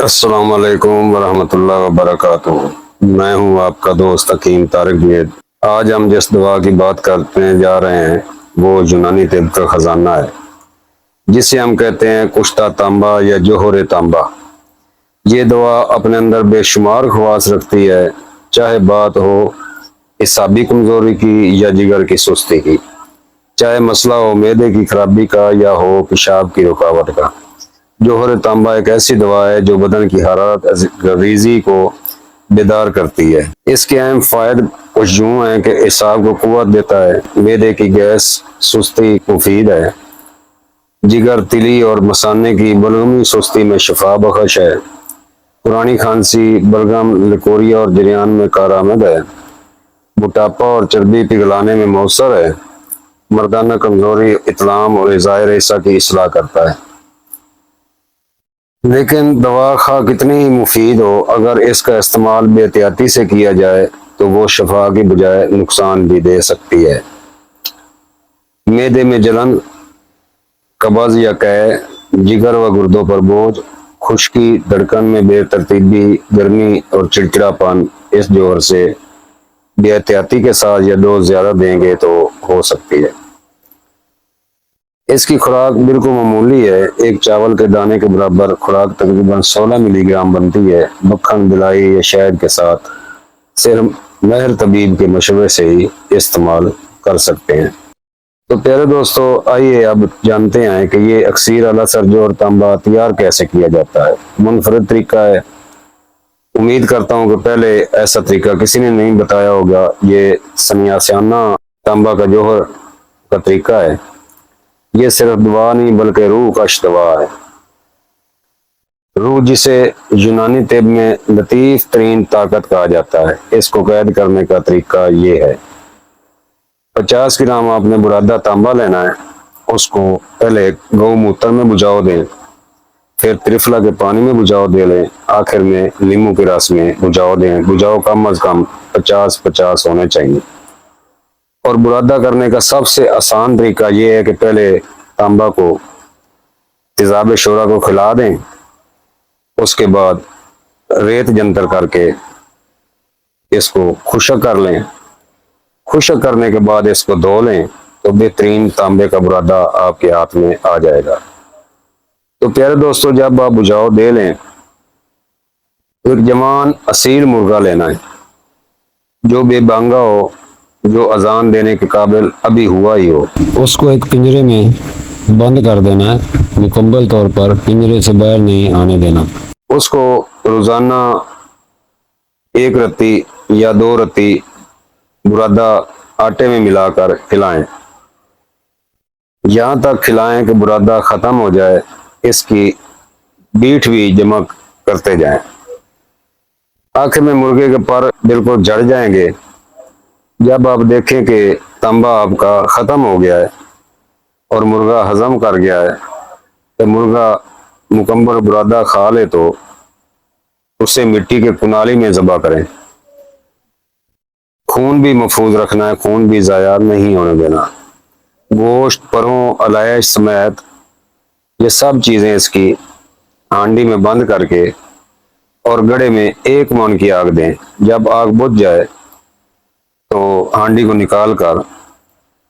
السلام علیکم ورحمۃ اللہ وبرکاتہ۔ میں ہوں آپ کا دوست حکیم طارق جنید۔ آج ہم جس دوا کی بات کرنے جا رہے ہیں وہ یونانی طب کا خزانہ ہے، جسے ہم کہتے ہیں کشتہ تانبا یا جوہر تانبا۔ یہ دوا اپنے اندر بے شمار خواص رکھتی ہے، چاہے بات ہو اعصابی کمزوری کی یا جگر کی سستی کی، چاہے مسئلہ ہو معدے کی خرابی کا یا ہو پیشاب کی رکاوٹ کا۔ جوہر تانبا ایک ایسی دوا ہے جو بدن کی حرارت غریزی کو بیدار کرتی ہے۔ اس کے اہم فوائد کچھ یوں ہیں کہ اعصاب کو قوت دیتا ہے، معدے کی گیس سستی مفید ہے، جگر تلی اور مثانے کی بلغمی سستی میں شفا بخش ہے، پرانی کھانسی بلغم لکوریا اور جریان میں کارآمد ہے، موٹاپا اور چربی پگھلانے میں مؤثر ہے، مردانہ کمزوری اطلام اور اعضائے ریسہ کی اصلاح کرتا ہے۔ لیکن دوا خواہ کتنی ہی مفید ہو، اگر اس کا استعمال بے احتیاطی سے کیا جائے تو وہ شفا کی بجائے نقصان بھی دے سکتی ہے۔ معدے میں جلن، قبض یا قے، جگر و گردوں پر بوجھ، خشکی، دھڑکن میں بے ترتیبی، گرمی اور چڑچڑاپن اس جوہر سے بے احتیاطی کے ساتھ یا ڈوز زیادہ دیں گے تو ہو سکتی ہے۔ اس کی خوراک بالکل معمولی ہے، ایک چاول کے دانے کے برابر خوراک تقریباً 16 ملی گرام بنتی ہے۔ مکھن، ملائی یا شہد کے ساتھ صرف ماہر طبیب کے مشورے سے ہی استعمال کر سکتے ہیں۔ تو پیارے دوستو، آئیے اب جانتے ہیں کہ یہ اکسیر اعلی اثر جوہر تانبا تیار کیسے کیا جاتا ہے۔ منفرد طریقہ ہے، امید کرتا ہوں کہ پہلے ایسا طریقہ کسی نے نہیں بتایا ہوگا۔ یہ سنیاسیانہ تانبا کا جوہر کا طریقہ ہے۔ یہ صرف دوا نہیں بلکہ روح کا دوا ہے۔ روح جسے یونانی طب میں لطیف ترین طاقت کہا جاتا ہے، اس کو قید کرنے کا طریقہ یہ ہے۔ 50 گرام آپ نے برادہ تانبا لینا ہے، اس کو پہلے گو موتر میں بجھاؤ دیں، پھر ترفلا کے پانی میں بجھاؤ دے لیں، آخر میں لیموں کے رس میں بجھاؤ دیں۔ بجھاؤ کم از کم 50-50 ہونے چاہیے۔ اور برادہ کرنے کا سب سے آسان طریقہ یہ ہے کہ پہلے تانبا کو تیزاب شورا کو کھلا دیں، اس کے بعد ریت جنتر کر کے اس کو خشک کر لیں۔ خشک کرنے کے بعد اس کو دھو لیں تو بہترین تانبے کا برادہ آپ کے ہاتھ میں آ جائے گا۔ تو پیارے دوستو، جب آپ بجھاؤ دے لیں تو ایک جوان اصیل مرغا لینا ہے، جو بے بانگا ہو، جو اذان دینے کے قابل ابھی ہوا ہی ہو۔ اس کو ایک پنجرے میں بند کر دینا ہے، مکمل طور پر پنجرے سے باہر نہیں آنے دینا۔ اس کو روزانہ 1 رتی یا 2 رتی برادہ آٹے میں ملا کر کھلائیں، یہاں تک کھلائیں کہ برادہ ختم ہو جائے۔ اس کی بیٹ بھی جمع کرتے جائیں، آخر میں مرغے کے پر بالکل جھڑ جائیں گے۔ جب آپ دیکھیں کہ تانبا آپ کا ختم ہو گیا ہے اور مرغا ہضم کر گیا ہے، تو مرغا مکمل برادہ کھا لے تو اسے مٹی کے کنالی میں ذبح کریں۔ خون بھی محفوظ رکھنا ہے، خون بھی ضائع نہیں ہونے دینا۔ گوشت، پروں، علائش سمیت یہ سب چیزیں اس کی ہانڈی میں بند کر کے اور گڑھے میں 1 من کی آگ دیں۔ جب آگ بجھ جائے تو ہانڈی کو نکال کر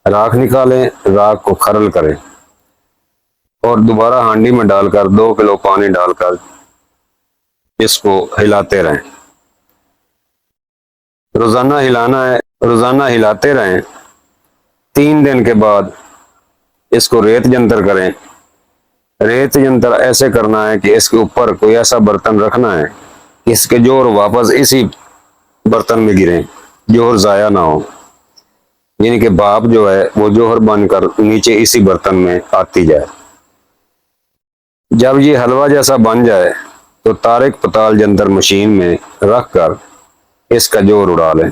راکھ نکالیں، راکھ کو کھرل کریں اور دوبارہ ہانڈی میں ڈال کر 2 کلو پانی ڈال کر اس کو ہلاتے رہیں۔ روزانہ ہلاتے رہیں۔ 3 دن کے بعد اس کو ریت جنتر کریں۔ ریت جنتر ایسے کرنا ہے کہ اس کے اوپر کوئی ایسا برتن رکھنا ہے کہ اس کے جوہر واپس اسی برتن میں گریں، جوہر ضائع نہ ہو، یعنی کہ بھاپ جو ہے وہ جوہر بن کر نیچے اسی برتن میں آتی جائے۔ جب یہ حلوہ جیسا بن جائے تو تارک پتال جنتر مشین میں رکھ کر اس کا جوہر اڑا لیں۔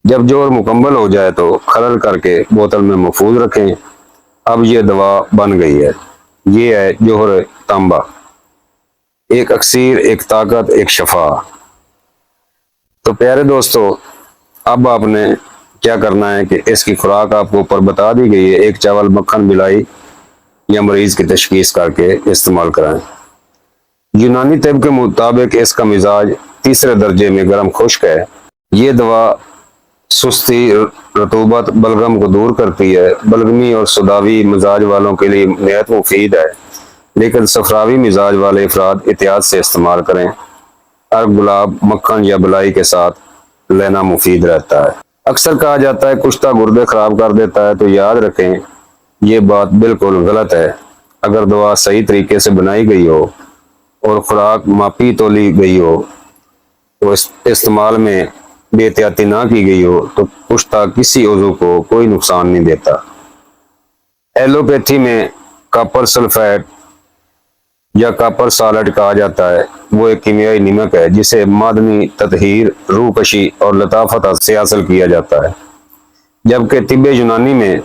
جب جوہر مکمل ہو جائے تو کھرل کر کے بوتل میں محفوظ رکھیں۔ اب یہ دوا بن گئی ہے۔ یہ ہے جوہر تانبا، ایک اکسیر، ایک طاقت، ایک شفا۔ تو پیارے دوستو، اب آپ نے کیا کرنا ہے کہ اس کی خوراک آپ کو اوپر بتا دی گئی ہے۔ ایک چاول، مکھن، ملائی یا مریض کی تشخیص کر کے استعمال کرائیں۔ یونانی طب کے مطابق اس کا مزاج تیسرے درجے میں گرم خشک ہے۔ یہ دوا سستی، رطوبت، بلغم کو دور کرتی ہے۔ بلغمی اور سوداوی مزاج والوں کے لیے نہایت مفید ہے، لیکن صفراوی مزاج والے افراد احتیاط سے استعمال کریں۔ ارگ، گلاب، مکھن یا بلائی کے ساتھ لینا مفید رہتا ہے۔ اکثر کہا جاتا ہے کشتہ گردے خراب کر دیتا ہے، تو یاد رکھیں یہ بات بالکل غلط ہے۔ اگر دوا صحیح طریقے سے بنائی گئی ہو اور خوراک ماپی تولی گئی ہو تو استعمال میں بے احتیاطی نہ کی گئی ہو تو کشتہ کسی عضو کو کوئی نقصان نہیں دیتا۔ ایلوپیتھی میں کاپر سلفیٹ یا کاپر سالٹ کہا جاتا ہے، وہ ایک کیمیائی نمک ہے جسے معدنی تطہیر، روح کشی اور لطافت سے حاصل کیا جاتا ہے، جبکہ طب یونانی میں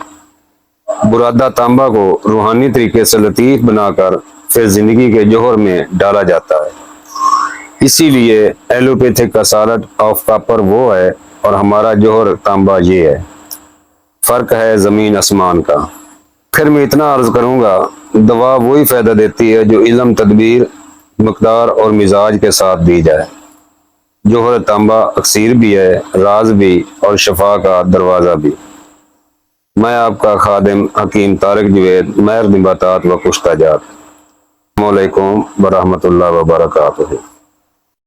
برادہ تانبا کو روحانی طریقے سے لطیف بنا کر پھر زندگی کے جوہر میں ڈالا جاتا ہے۔ اسی لیے ایلوپیتھک کا سالٹ آف کاپر وہ ہے اور ہمارا جوہر تانبا یہ ہے۔ فرق ہے زمین آسمان کا۔ پھر میں اتنا عرض کروں گا، دوا وہی فائدہ دیتی ہے جو علم، تدبیر، مقدار اور مزاج کے ساتھ دی جائے۔ جوہر تانبا اکسیر بھی ہے، راز بھی اور شفا کا دروازہ بھی۔ میں آپ کا خادم حکیم طارق جوید، ماہر نباتات و کشتہ جات۔ السلام علیکم ورحمۃ اللہ وبرکاتہ۔